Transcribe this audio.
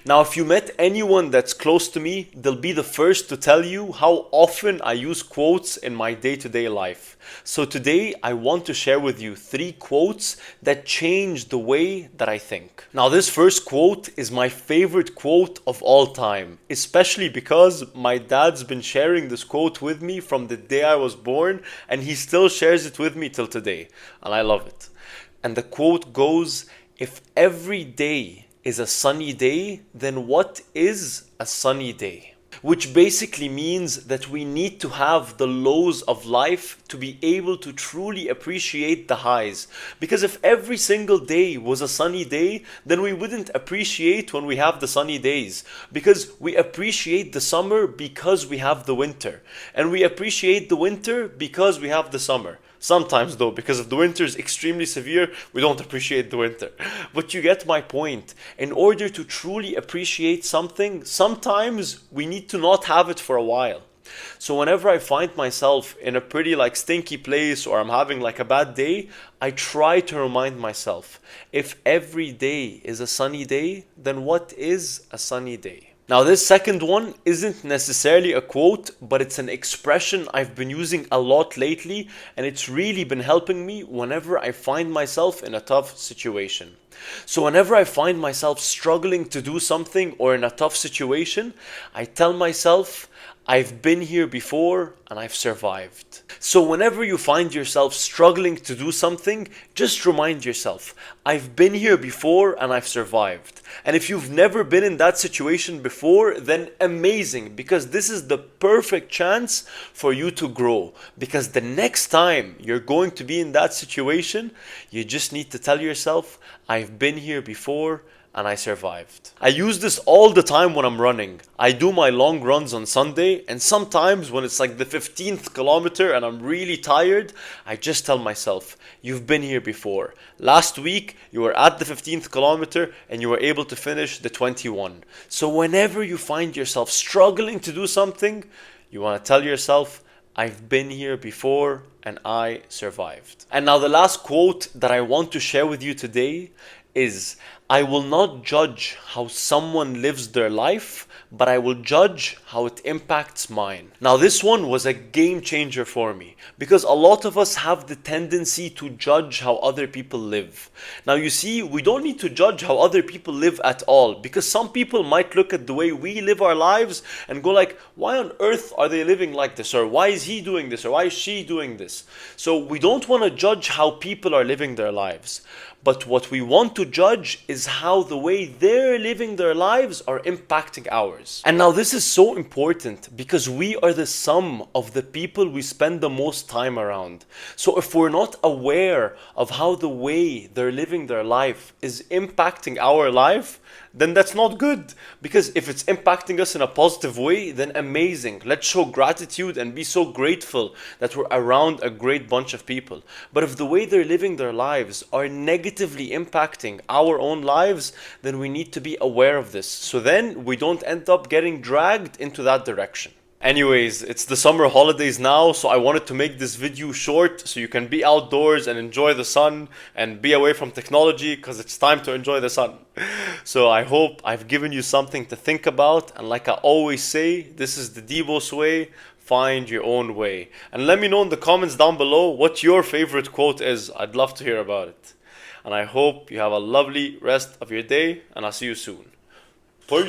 Now, if you met anyone that's close to me, they'll be the first to tell you how often I use quotes in my day-to-day life. So today, I want to share with you 3 quotes that change the way that I think. Now, this first quote is my favorite quote of all time, especially because my dad's been sharing this quote with me from the day I was born, and he still shares it with me till today, and I love it. And the quote goes, "If every day is a sunny day, then what is a sunny day?" Which basically means that we need to have the lows of life to be able to truly appreciate the highs. Because if every single day was a sunny day, then we wouldn't appreciate when we have the sunny days. Because we appreciate the summer because we have the winter. And we appreciate the winter because we have the summer. Sometimes though, because if the winter is extremely severe, we don't appreciate the winter. But you get my point. In order to truly appreciate something, sometimes we need to not have it for a while. So whenever I find myself in a pretty stinky place, or I'm having a bad day, I try to remind myself, if every day is a sunny day, then what is a sunny day? Now, this second one isn't necessarily a quote, but it's an expression I've been using a lot lately, and it's really been helping me whenever I find myself in a tough situation. So whenever I find myself struggling to do something or in a tough situation, I tell myself, I've been here before and I've survived. So whenever you find yourself struggling to do something, just remind yourself, I've been here before and I've survived. And if you've never been in that situation before, then amazing, because this is the perfect chance for you to grow. Because the next time you're going to be in that situation, you just need to tell yourself, I've been here before and I survived. I use this all the time when I'm running. I do my long runs on Sunday, and sometimes when it's the 15th kilometer and I'm really tired, I just tell myself, you've been here before. Last week, you were at the 15th kilometer and you were able to finish the 21. So whenever you find yourself struggling to do something, you want to tell yourself, I've been here before and I survived. And now the last quote that I want to share with you today is, I will not judge how someone lives their life, but I will judge how it impacts mine. Now this one was a game changer for me, because a lot of us have the tendency to judge how other people live. Now you see, we don't need to judge how other people live at all, because some people might look at the way we live our lives and go why on earth are they living like this? Or why is he doing this? Or why is she doing this? So we don't want to judge how people are living their lives. But what we want to judge is how the way they're living their lives are impacting ours. And now this is so important because we are the sum of the people we spend the most time around. So if we're not aware of how the way they're living their life is impacting our life, then that's not good. Because if it's impacting us in a positive way, then amazing. Let's show gratitude and be so grateful that we're around a great bunch of people. But if the way they're living their lives are negatively impacting our own lives, then we need to be aware of this. So then we don't end up getting dragged into that direction. Anyways, it's the summer holidays now, so I wanted to make this video short so you can be outdoors and enjoy the sun and be away from technology, because it's time to enjoy the sun. So I hope I've given you something to think about, and like I always say, this is the Dibos way. Find your own way. And let me know in the comments down below what your favorite quote is. I'd love to hear about it. And I hope you have a lovely rest of your day, and I'll see you soon. Peace.